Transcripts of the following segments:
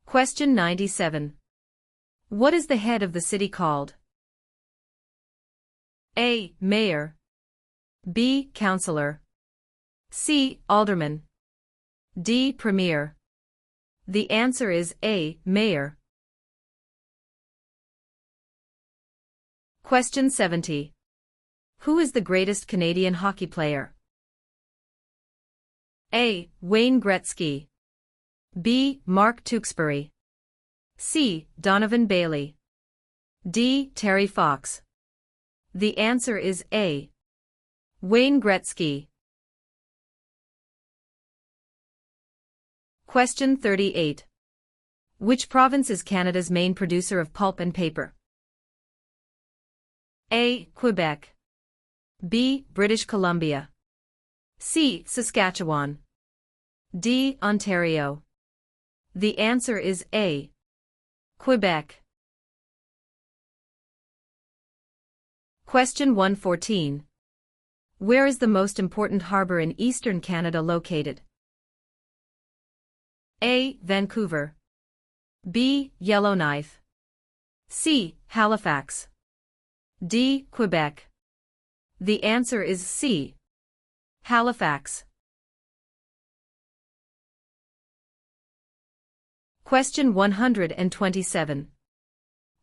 Question 97. What is the head of the city called? A. Mayor. B. Councillor. C. Alderman. D. Premier. The answer is A. Mayor. Question 70. Who is the greatest Canadian hockey player? A. Wayne Gretzky. B. Mark Tewksbury. C. Donovan Bailey. D. Terry Fox. The answer is A. Wayne Gretzky. Question 38. Which province is Canada's main producer of pulp and paper? A. Quebec. B. British Columbia. C. Saskatchewan. D. Ontario. The answer is A. Quebec. Question 114. Where is the most important harbour in eastern Canada located? A. Vancouver. B. Yellowknife. C. Halifax. D. Quebec. The answer is C. Halifax. Question 127.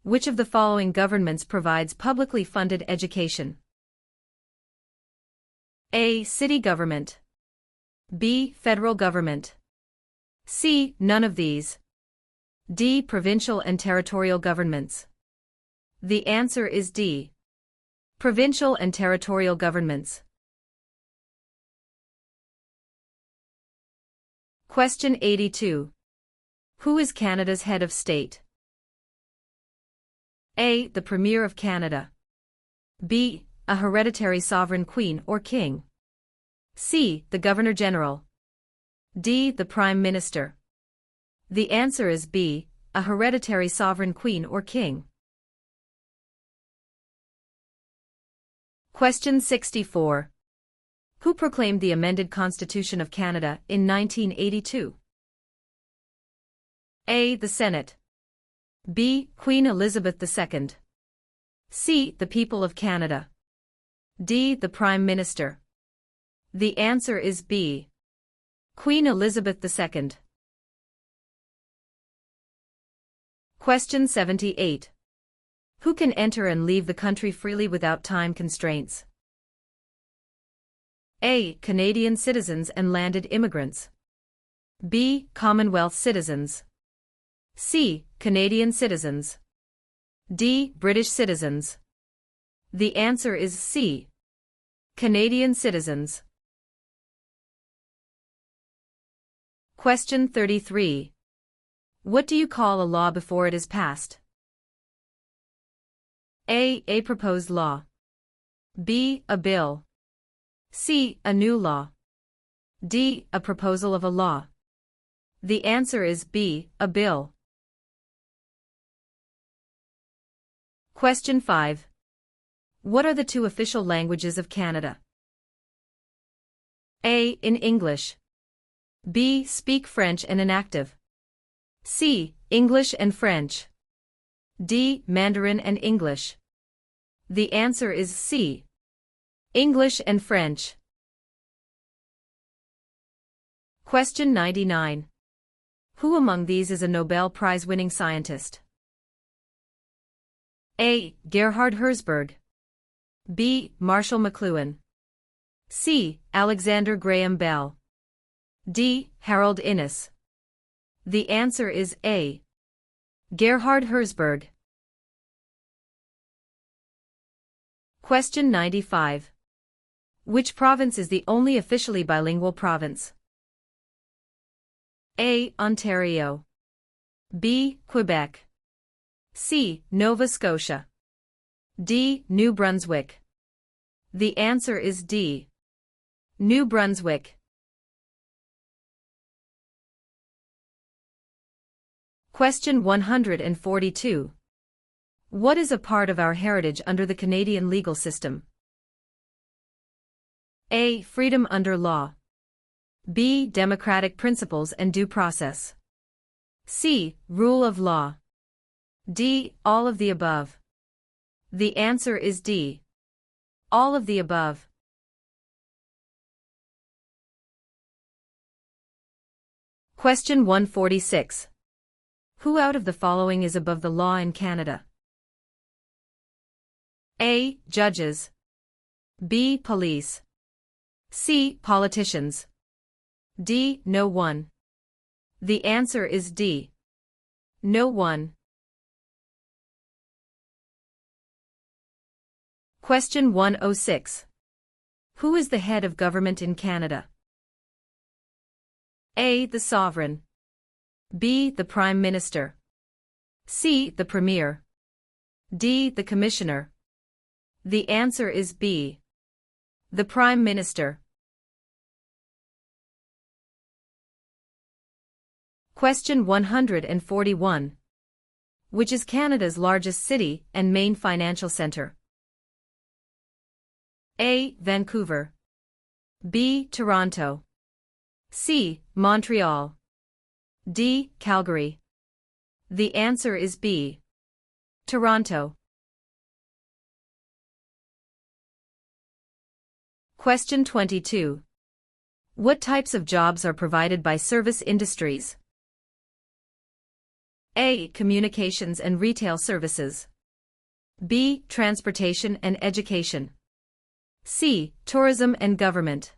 Which of the following governments provides publicly funded education? A. City government. B. Federal government. C. None of these. D. Provincial and territorial governments. The answer is D. Provincial and territorial governments. Question 82. Who is Canada's head of state? A. The Premier of Canada. B. A hereditary sovereign queen or king. C. The Governor-General. D. The Prime Minister. The answer is B. A hereditary sovereign queen or king. Question 64. Who proclaimed the amended Constitution of Canada in 1982? A. The Senate. B. Queen Elizabeth II. C. The people of Canada. D. The Prime Minister. The answer is B. Queen Elizabeth II. Question 78. Who can enter and leave the country freely without time constraints? A. Canadian citizens and landed immigrants. B. Commonwealth citizens. C. Canadian citizens. D. British citizens. The answer is C. Canadian citizens. Question 33. What do you call a law before it is passed? A. A proposed law. B. A bill. C. A new law. D. A proposal of a law. The answer is B. A bill. Question 5. What are the two official languages of Canada? A. In English. B. Speak French and inactive. C. English and French. D. Mandarin and English. The answer is C. English and French. Question 99. Who among these is a Nobel Prize-winning scientist? A. Gerhard Herzberg. B. Marshall McLuhan. C. Alexander Graham Bell. D. Harold Innis. The answer is A. Gerhard Herzberg. Question 95. Which province is the only officially bilingual province? A. Ontario. B. Quebec. C. Nova Scotia. D. New Brunswick. The answer is D. New Brunswick. Question 142. What is a part of our heritage under the Canadian legal system? A. Freedom under law. B. Democratic principles and due process. C. Rule of law. D. All of the above. The answer is D. All of the above. Question 146. Who out of the following is above the law in Canada? A. Judges. B. Police. C. Politicians. D. No one. The answer is D. No one. Question 106. Who is the head of government in Canada? A. The Sovereign. B. The Prime Minister. C. The Premier. D. The Commissioner. The answer is B. The Prime Minister. Question 141. Which is Canada's largest city and main financial centre? A. Vancouver. B. Toronto. C. Montreal. D. Calgary. The answer is B. Toronto. Question 22. What types of jobs are provided by service industries? A. Communications and retail services. B. Transportation and education. C. Tourism and government.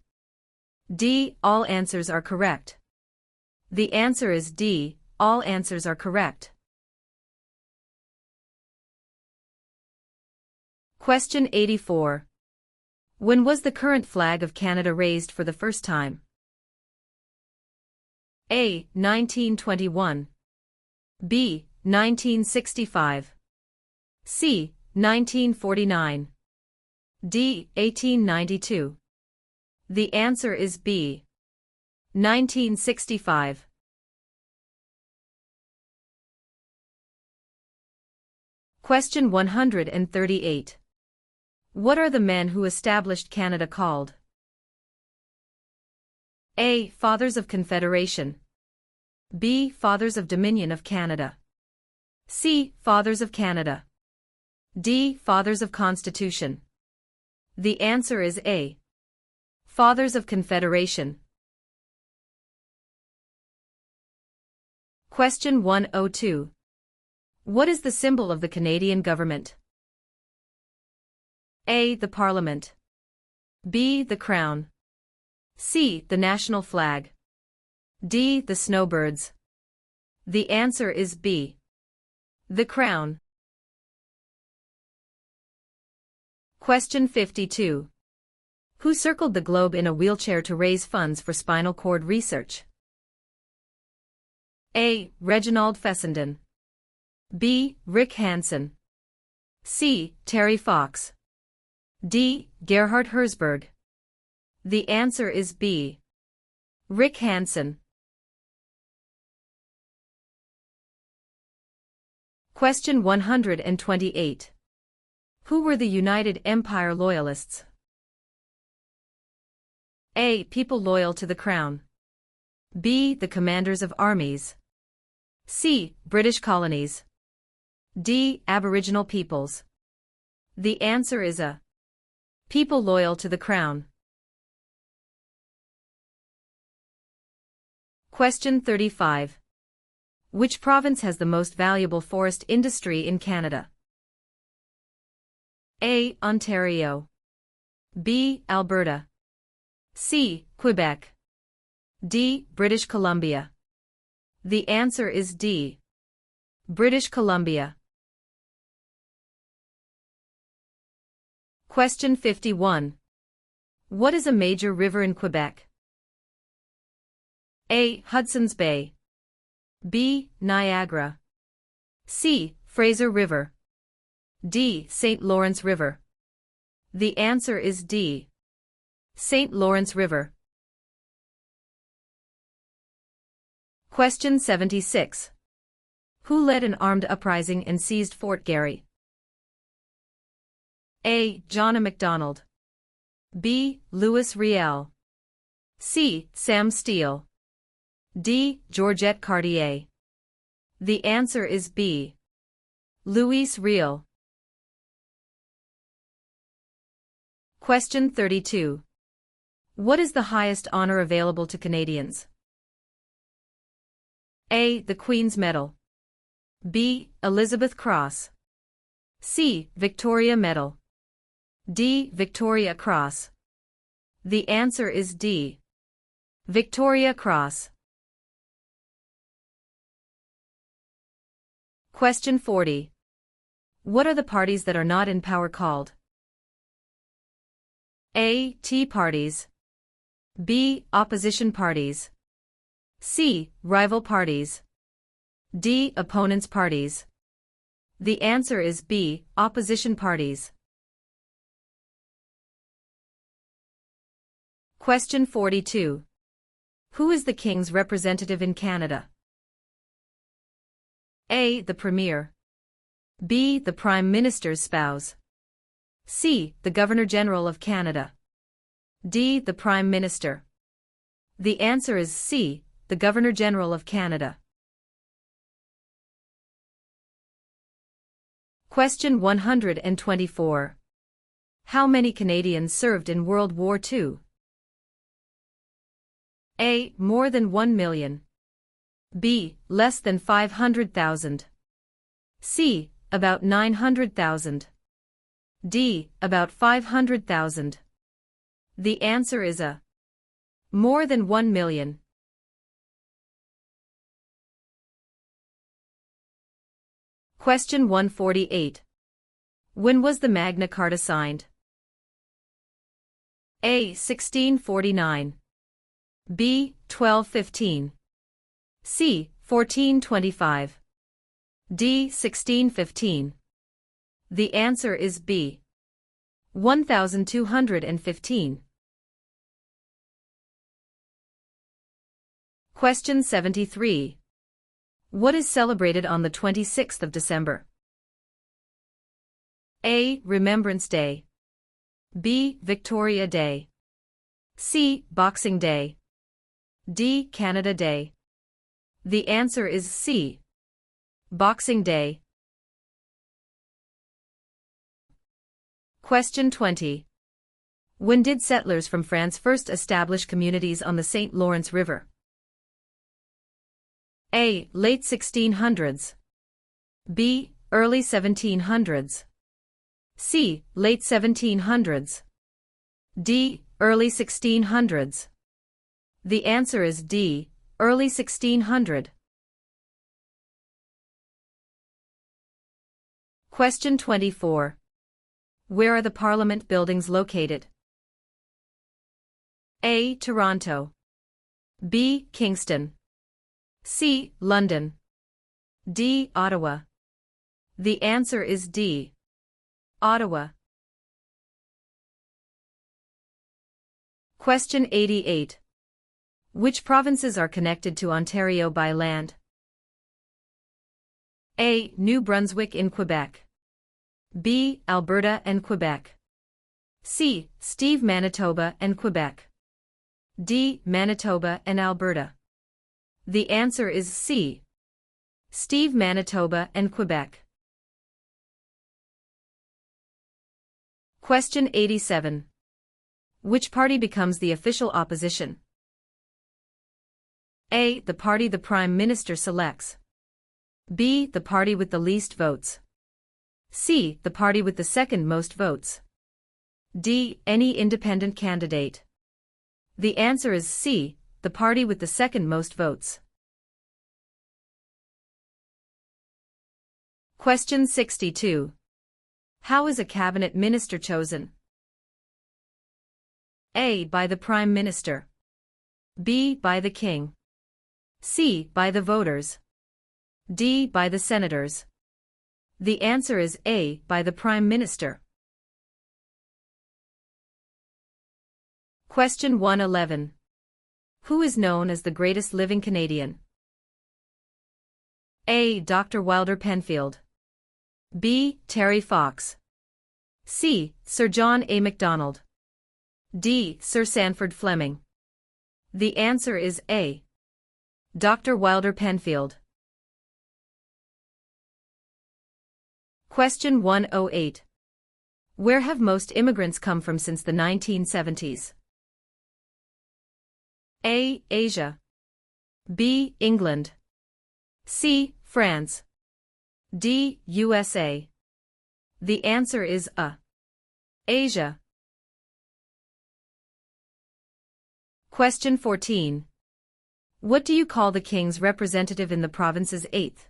D. All answers are correct. The answer is D. All answers are correct. Question 84. When was the current flag of Canada raised for the first time? A. 1921. B. 1965. C. 1949. D. 1892. The answer is B. 1965. Question 138. What are the men who established Canada called? A. Fathers of Confederation. B. Fathers of Dominion of Canada. C. Fathers of Canada. D. Fathers of Constitution. The answer is A. Fathers of Confederation. Question 102. What is the symbol of the Canadian government? A. The Parliament. B. The Crown. C. The national flag. D. The snowbirds. The answer is B. The Crown. Question 52. Who circled the globe in a wheelchair to raise funds for spinal cord research? A. Reginald Fessenden. B. Rick Hansen. C. Terry Fox. D. Gerhard Herzberg. The answer is B. Rick Hansen. Question 128. Who were the United Empire Loyalists? A. People loyal to the Crown. B. The commanders of armies. C. British colonies. D. Aboriginal peoples. The answer is A. People loyal to the Crown. Question 35. Which province has the most valuable forest industry in Canada? A. Ontario. B. Alberta. C. Quebec. D. British Columbia. The answer is D. British Columbia. Question 51. What is a major river in Quebec? A. Hudson's Bay. B. Niagara. C. Fraser River. D. St. Lawrence River. The answer is D. St. Lawrence River. Question 76. Who led an armed uprising and seized Fort Garry? A. John Macdonald. B. Louis Riel. C. Sam Steele. D. Georgette Cartier. The answer is B. Luis Riel. Question 32. What is the highest honor available to Canadians? A. The Queen's Medal. B. Elizabeth Cross. C. Victoria Medal. D. Victoria Cross. The answer is D. Victoria Cross. Question 40. What are the parties that are not in power called? A. Tea parties. B. Opposition parties. C. Rival parties. D. Opponents parties. The answer is B. Opposition parties. Question 42. Who is the King's representative in Canada? A. The Premier. B. The Prime Minister's spouse. C. The Governor-General of Canada. D. The Prime Minister. The answer is C. The Governor-General of Canada. Question 124. How many Canadians served in World War II? A. More than 1 million. B. Less than 500,000. C. About 900,000. D. About 500,000. The answer is A. More than 1 million. Question 148. When was the Magna Carta signed? A. 1649. B. 1215. C. 1425. D. 1615. The answer is B. 1215. Question 73. What is celebrated on the 26th of December? A. Remembrance Day. B. Victoria Day. C. Boxing Day. D. Canada Day. The answer is C. Boxing Day. Question 20. When did settlers from France first establish communities on the St. Lawrence River? A. Late 1600s. B. Early 1700s. C. Late 1700s. D. Early 1600s. The answer is D. Early 1600. Question 24. Where are the Parliament buildings located? A. Toronto. B. Kingston. C. London. D. Ottawa. The answer is D. Ottawa. Question 88. Which provinces are connected to Ontario by land? A. New Brunswick in Quebec. B. Alberta and Quebec. C. Steve, Manitoba and Quebec. D. Manitoba and Alberta. The answer is C. Steve, Manitoba and Quebec. Question 87. Which party becomes the official opposition? A. The party the Prime Minister selects. B. The party with the least votes. C. The party with the second most votes. D. Any independent candidate. The answer is C. The party with the second most votes. Question 62. How is a cabinet minister chosen? A. By the Prime Minister. B. By the King. C. By the voters. D. By the senators. The answer is A. By the Prime Minister. Question 111. Who is known as the greatest living Canadian? A. Dr. Wilder Penfield. B. Terry Fox. C. Sir John A. Macdonald. D. Sir Sanford Fleming. The answer is A. Dr. Wilder Penfield. Question 108. Where have most immigrants come from since the 1970s? A. Asia. B. England. C. France. D. USA. The answer is A. Asia. Question 14. What do you call the king's representative in the province's 8th?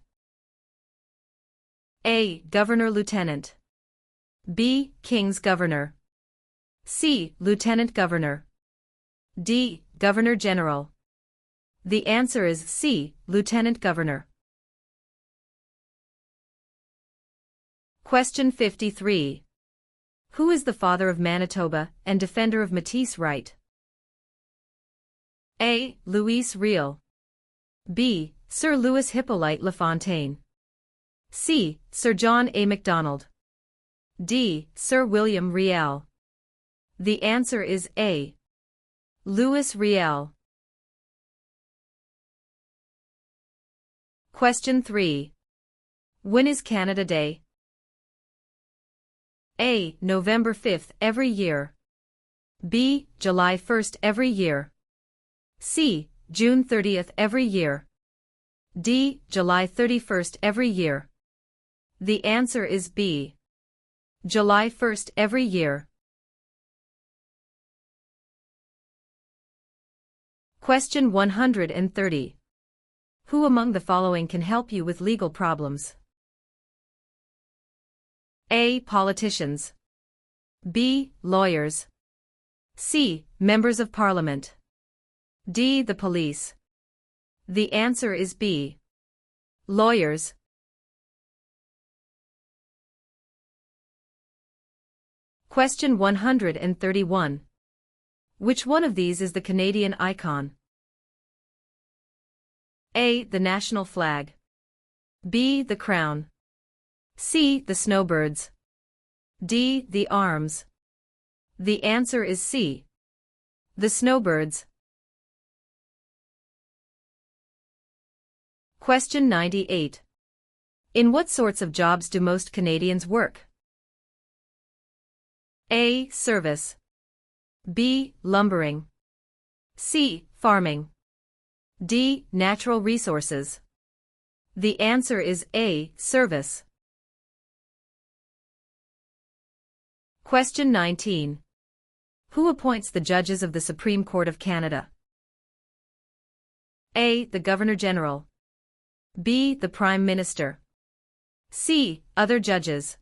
A. Governor-Lieutenant. B. King's Governor. C. Lieutenant Governor. D. Governor-General. The answer is C. Lieutenant Governor. Question 53. Who is the father of Manitoba and defender of Métis right? A. Louis Riel. B. Sir Louis Hippolyte Lafontaine. C. Sir John A. Macdonald. D. Sir William Riel. The answer is A. Louis Riel. Question 3. When is Canada Day? A. November 5th every year. B. July 1st every year. C. June 30th every year. D. July 31st every year. The answer is B. July 1st every year. Question 130. Who among the following can help you with legal problems? A. Politicians. B. Lawyers. C. Members of Parliament. D. The police. The answer is B. Lawyers. Question 131. Which one of these is the Canadian icon? A. The national flag. B. The crown. C. The snowbirds. D. The arms. The answer is C. The snowbirds. Question 98. In what sorts of jobs do most Canadians work? A. Service. B. Lumbering. C. Farming. D. Natural resources. The answer is A. Service. Question 19. Who appoints the judges of the Supreme Court of Canada? A. The Governor-General. B. The Prime Minister. C. Other judges.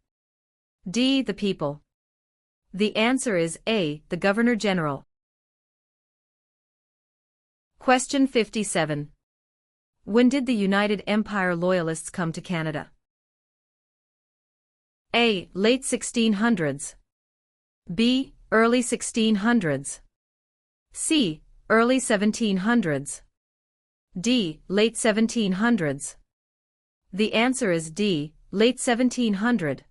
D. The people. The answer is A. The Governor-General. Question 57. When did the United Empire Loyalists come to Canada? A. Late 1600s. B. Early 1600s. C. Early 1700s. D. Late 1700s. The answer is D. Late 1700.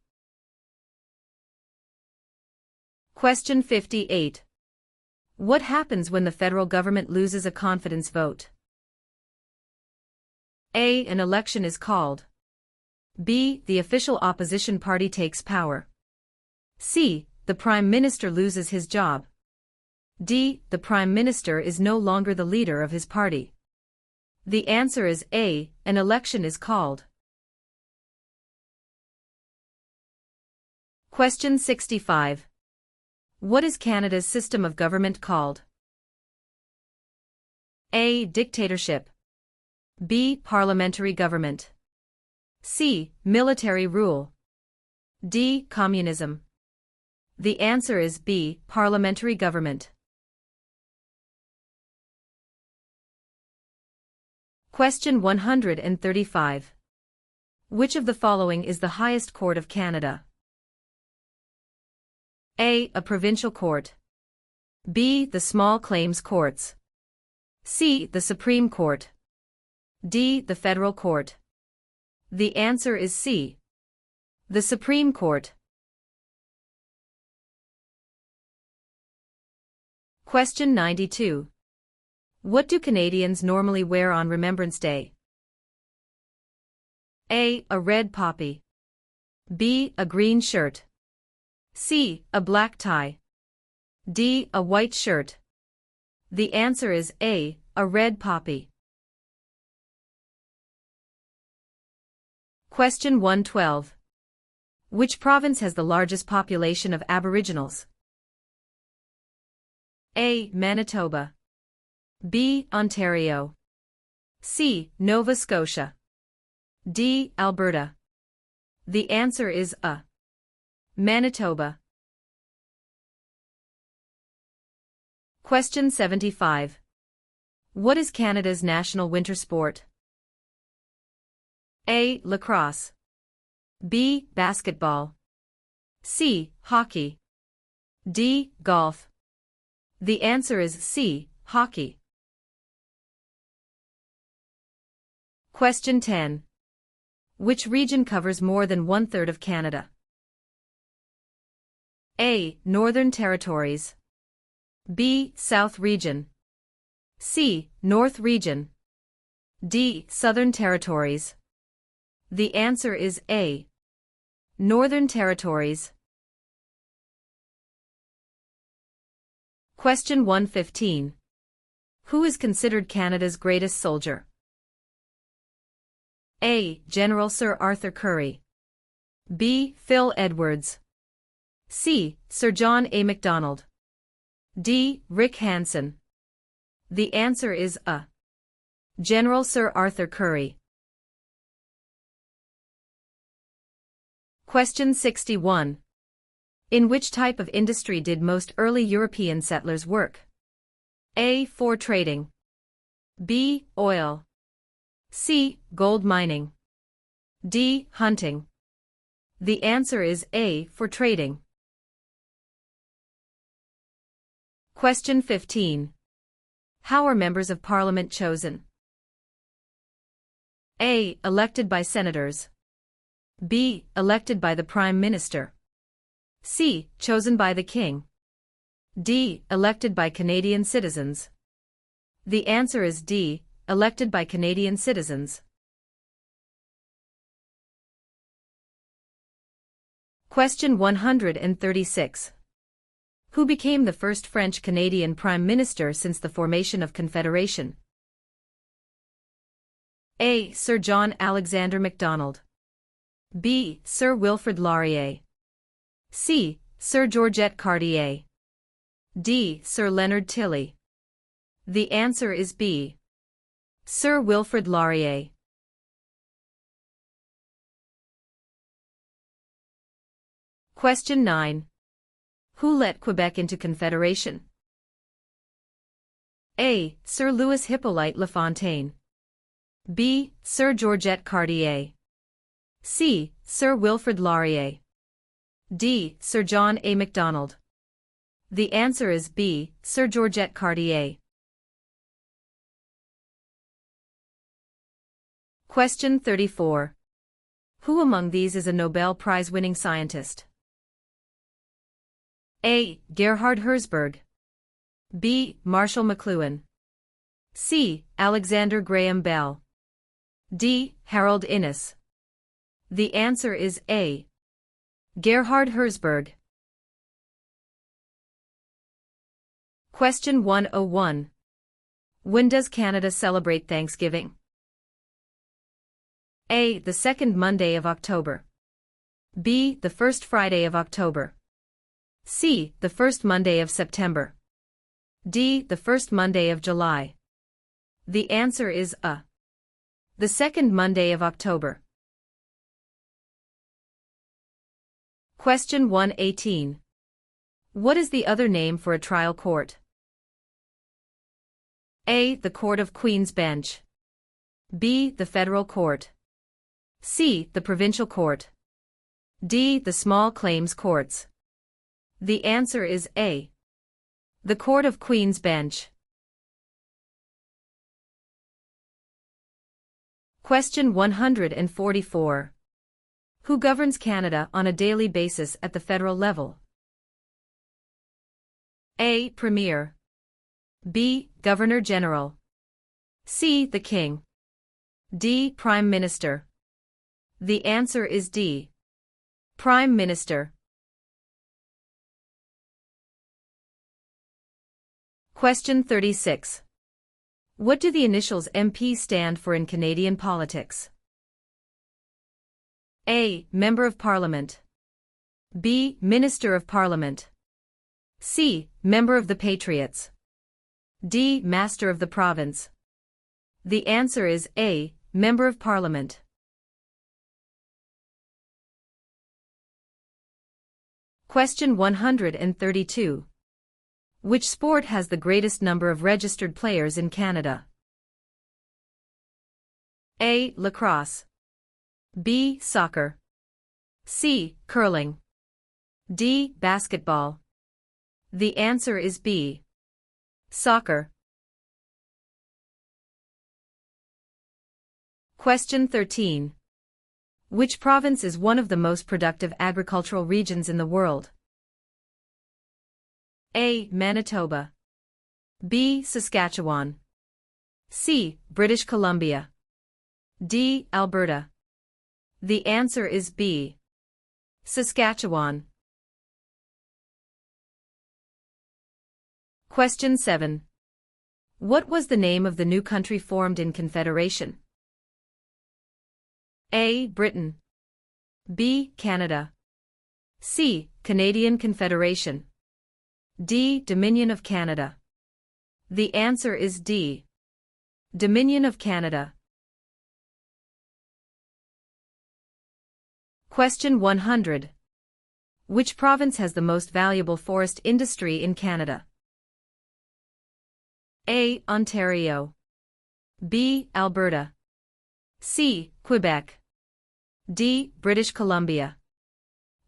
Question 58. What happens when the federal government loses a confidence vote? A. An election is called. B. The official opposition party takes power. C. The Prime Minister loses his job. D. The Prime Minister is no longer the leader of his party. The answer is A. An election is called. Question 65. What is Canada's system of government called? A. Dictatorship. B. Parliamentary government. C. Military rule. D. Communism. The answer is B. Parliamentary government. Question 135. Which of the following is the highest court of Canada? A. A provincial court. B. The small claims courts. C. The Supreme Court. D. The federal court. The answer is C. The Supreme Court. Question 92. What do Canadians normally wear on Remembrance Day? A. A red poppy. B. A green shirt. C. A black tie. D. A white shirt. The answer is A. A red poppy. Question 112. Which province has the largest population of Aboriginals? A. Manitoba. B. Ontario. C. Nova Scotia. D. Alberta. The answer is A. Manitoba. Question 75. What is Canada's national winter sport? A. Lacrosse. B. Basketball. C. Hockey. D. Golf. The answer is C. Hockey. Question 10. Which region covers more than 1/3 of Canada? A. Northern Territories. B. South Region. C. North Region. D. Southern Territories. The answer is A. Northern Territories. Question 115. Who is considered Canada's greatest soldier? A. General Sir Arthur Currie. B. Phil Edwards. C. Sir John A. Macdonald. D. Rick Hansen. The answer is A. General Sir Arthur Currie. Question 61. In which type of industry did most early European settlers work? A. Fur trading. B. Oil. C. Gold mining. D. Hunting. The answer is A. Fur trading. Question 15. How are members of Parliament chosen? A. Elected by senators. B. Elected by the Prime Minister. C. Chosen by the King. D. Elected by Canadian citizens. The answer is D. Elected by Canadian citizens. Question 136. Who became the first French-Canadian Prime Minister since the formation of Confederation? A. Sir John Alexander Macdonald. B. Sir Wilfrid Laurier. C. Sir Georgette Cartier. D. Sir Leonard Tilley. The answer is B. Sir Wilfrid Laurier. Question 9. Who let Quebec into Confederation? A. Sir Louis Hippolyte Lafontaine. B. Sir Georgette Cartier. C. Sir Wilfrid Laurier. D. Sir John A. Macdonald. The answer is B. Sir Georgette Cartier. Question 34. Who among these is a Nobel Prize-winning scientist? A. Gerhard Herzberg. B. Marshall McLuhan. C. Alexander Graham Bell. D. Harold Innis. The answer is A. Gerhard Herzberg. Question 101. When does Canada celebrate Thanksgiving? A. The second Monday of October. B. The first Friday of October. C. The first Monday of September. D. The first Monday of July. The answer is A. The second Monday of October. Question 118. What is the other name for a trial court? A. The Court of Queen's Bench. B. The Federal Court. C. The Provincial Court. D. The Small Claims Courts. The answer is A. The Court of Queen's Bench. Question 144. Who governs Canada on a daily basis at the federal level? A. Premier. B. Governor General. C. The King. D. Prime Minister. The answer is D. Prime Minister. Question 36. What do the initials MP stand for in Canadian politics? A. Member of Parliament. B. Minister of Parliament. C. Member of the Patriots. D. Master of the Province. The answer is A. Member of Parliament. Question 132. Which sport has the greatest number of registered players in Canada? A. Lacrosse. B. Soccer. C. Curling. D. Basketball. The answer is B. Soccer. Question 13. Which province is one of the most productive agricultural regions in the world? A. Manitoba. B. Saskatchewan. C. British Columbia. D. Alberta. The answer is B. Saskatchewan. Question 7. What was the name of the new country formed in Confederation? A. Britain. B. Canada. C. Canadian Confederation. D. Dominion of Canada. The answer is D. Dominion of Canada. Question 100. Which province has the most valuable forest industry in Canada? A. Ontario. B. Alberta. C. Quebec. D. British Columbia.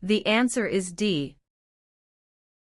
The answer is D.